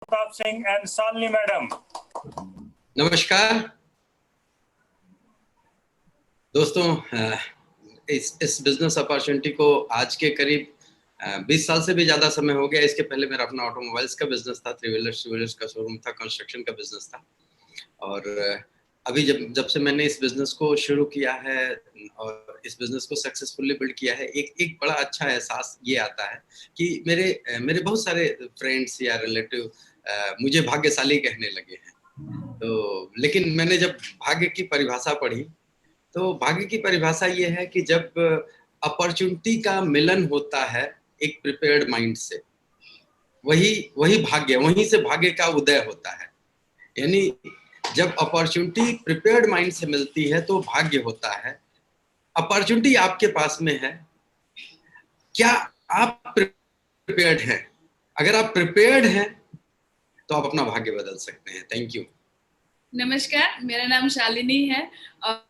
Pratap Singh and Shalini madam. नमस्कार दोस्तों, इस बिजनेस अपॉर्चुनिटी को आज के करीब 20 साल से भी ज्यादा समय हो गया। इसके पहले मेरा अपना ऑटोमोबाइल्स का बिजनेस था, थ्री व्हीलर्स का शोरूम था, कंस्ट्रक्शन का बिजनेस था। और अभी जब से मैंने इस बिजनेस को शुरू किया है और इस बिजनेस को सक्सेसफुली बिल्ड किया है, एक बड़ा अच्छा एहसास ये आता है कि मेरे बहुत सारे फ्रेंड्स या रिलेटिव मुझे भाग्यशाली कहने लगे हैं। तो लेकिन मैंने जब भाग्य की परिभाषा पढ़ी तो भाग्य की परिभाषा ये है कि जब अपॉर्चुनिटी का मिलन होता है एक प्रिपेयर्ड माइंड से, वही भाग्य, वहीं से भाग्य का उदय होता है। यानी जब अपॉर्चुनिटी प्रिपेयर्ड माइंड से मिलती है तो भाग्य होता है। अपॉर्चुनिटी आपके पास में है, क्या आप प्रिपेयर्ड हैं? अगर आप प्रिपेयर्ड हैं तो आप अपना भाग्य बदल सकते हैं। Thank you. नमस्कार, मेरा नाम शालिनी है और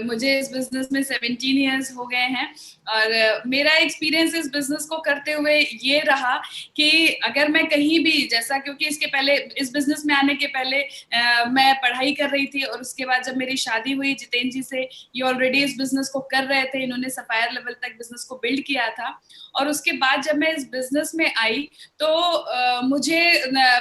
मुझे इस बिजनेस में 17 इयर्स हो गए हैं। और मेरा एक्सपीरियंस इस बिजनेस को करते हुए ये रहा कि अगर मैं कहीं भी, जैसा क्योंकि इसके पहले, इस बिजनेस में आने के पहले मैं पढ़ाई कर रही थी और उसके बाद जब मेरी शादी हुई जितेंद्र जी से, ये ऑलरेडी इस बिजनेस को कर रहे थे, इन्होंने सफायर लेवल तक बिजनेस को बिल्ड किया था। और उसके बाद जब मैं इस बिजनेस में आई तो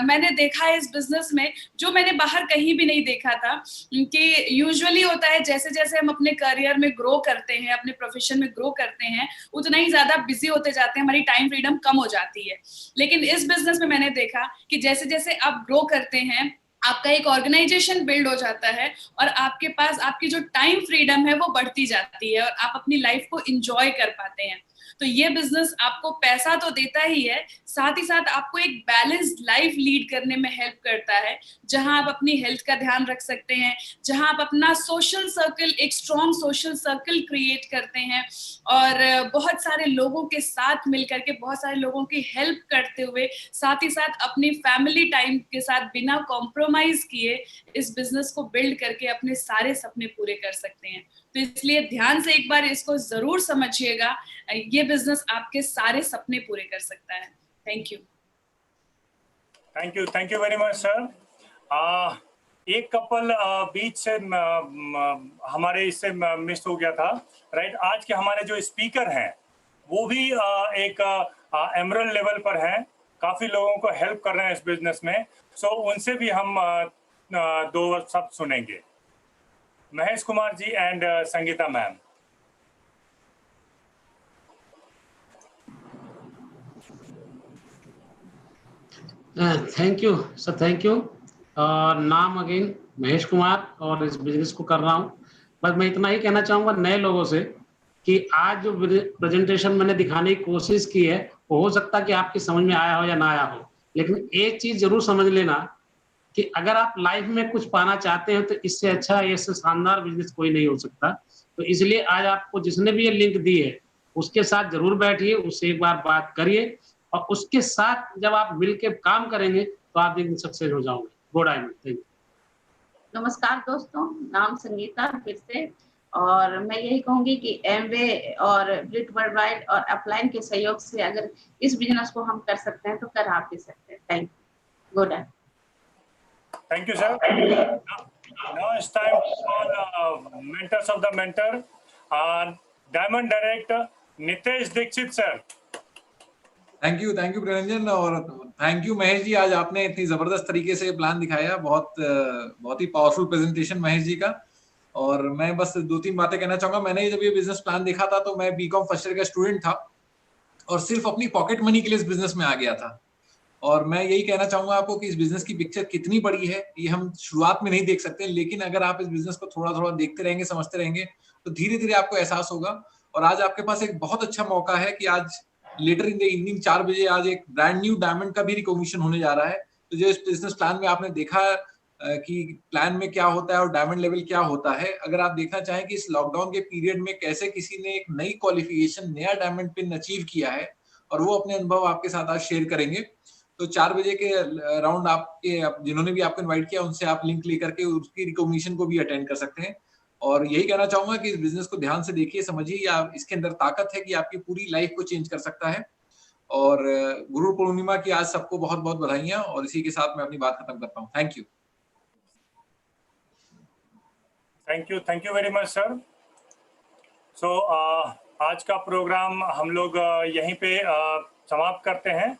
मैंने देखा इस बिजनेस में जो मैंने बाहर कहीं भी नहीं देखा था कि यूजुअली होता है जैसे जैसे हम अपने करियर में ग्रो करते हैं, अपने प्रोफेशन में ग्रो करते हैं, उतना ही ज्यादा बिजी होते जाते हैं, हमारी टाइम फ्रीडम कम हो जाती है। लेकिन इस बिजनेस में मैंने देखा कि जैसे जैसे आप ग्रो करते हैं, आपका एक ऑर्गेनाइजेशन बिल्ड हो जाता है और आपके पास आपकी जो टाइम फ्रीडम है वो बढ़ती जाती है और आप अपनी लाइफ को एंजॉय कर पाते हैं। तो ये बिजनेस आपको पैसा तो देता ही है, साथ ही साथ आपको एक बैलेंस्ड लाइफ लीड करने में हेल्प करता है, जहां आप अपनी हेल्थ का ध्यान रख सकते हैं, जहां आप अपना सोशल सर्कल, एक स्ट्रॉन्ग सोशल सर्कल क्रिएट करते हैं और बहुत सारे लोगों के साथ मिलकर के, बहुत सारे लोगों की हेल्प करते हुए, साथ ही साथ अपनी फैमिली टाइम के साथ बिना कॉम्प्रोमाइज किए इस बिजनेस को बिल्ड करके अपने सारे सपने पूरे कर सकते हैं। तो इसलिए ध्यान से एक बार इसको जरूर समझिएगा, ये बिजनेस आपके सारे सपने पूरे कर सकता है। Thank you. Thank you very much sir. एक कपल बीच से हमारे इससे मिस हो गया था, राइट। आज के हमारे जो स्पीकर हैं वो भी एक एमरल्ड लेवल पर हैं, काफी लोगों को हेल्प कर रहे हैं इस बिजनेस में। सो उनसे भी हम दो शब्द सुनेंगे। Mahesh Kumar ji and Sangeeta ma'am. Thank you sir, thank you. नाम अगेन महेश कुमार और इस बिजनेस को कर रहा हूँ। बस मैं इतना ही कहना चाहूँगा नए लोगों से कि आज जो प्रेजेंटेशन मैंने दिखाने की कोशिश की है वो हो सकता है कि आपकी समझ में आया हो या ना आया हो, लेकिन एक चीज जरूर समझ लेना कि अगर आप लाइफ में कुछ पाना चाहते हो तो इससे अच्छा, इससे शानदार बिजनेस कोई नहीं हो सकता। तो इसलिए आज आपको जिसने भी ये लिंक दी है उसके साथ जरूर बैठिए, उससे एक बार बात करिए और उसके साथ जब आप मिलकर काम करेंगे तो आप एक दिन सक्सेस हो जाओगे। Good diamond. Thank you. नमस्कार दोस्तों, नाम संगीता फिर से, और मैं यही कहूंगी कि एमवे और ब्लिट वर्ल्डवाइड और अपलाइन के सहयोग से अगर इस बिजनेस को हम कर सकते हैं तो कर आप भी सकते हैं। Thank you. Good. Thank you, sir. Now it's time for mentors of the mentor. Diamond Direct, Nitesh Dixit, sir. Thank you Prananjan, और थैंक यू महेश जी, आज आपने इतनी जबरदस्त तरीके से प्लान दिखाया। बहुत ही पावरफुल प्रेजेंटेशन महेश जी का। और मैं बस 2-3 बातें कहना चाहूंगा। मैंने जब ये बिजनेस प्लान देखा था तो मैं बीकॉम फर्स्ट ईयर का स्टूडेंट था और सिर्फ अपनी पॉकेट मनी के लिए इस बिजनेस में आ गया था। और मैं यही कहना चाहूंगा आपको कि इस बिजनेस की पिक्चर कितनी बड़ी है ये हम शुरुआत में नहीं देख सकते, लेकिन अगर आप इस बिजनेस को थोड़ा थोड़ा देखते रहेंगे, समझते रहेंगे, तो धीरे धीरे आपको एहसास होगा। और आज आपके पास एक बहुत अच्छा मौका है कि आज लेटर इन द इवनिंग 4 बजे आज एक ब्रांड न्यू डायमंड का भी रिकॉग्निशन होने जा रहा है। तो जो इस बिजनेस प्लान में आपने देखा कि प्लान में क्या होता है और डायमंड लेवल क्या होता है, अगर आप देखना चाहें कि इस लॉकडाउन के पीरियड में कैसे किसी ने एक नई क्वालिफिकेशन, नया डायमंड पिन अचीव किया है और वो अपने अनुभव आपके साथ आज शेयर करेंगे, तो 4 बजे के राउंड आपके जिन्होंने भी आपको इनवाइट किया उनसे आप लिंक लेकर के उसकी रिकॉग्निशन को भी अटेंड कर सकते हैं। और यही कहना चाहूंगा कि इस बिजनेस को ध्यान से देखिए, समझिए, या इसके अंदर ताकत है कि आपकी पूरी लाइफ को चेंज कर सकता है। और गुरु पूर्णिमा की आज सबको बहुत बहुत बधाइयां, और इसी के साथ मैं अपनी बात खत्म करता हूँ। Thank you. Thank you very much sir. So आज का प्रोग्राम हम लोग यहीं पे समाप्त करते हैं।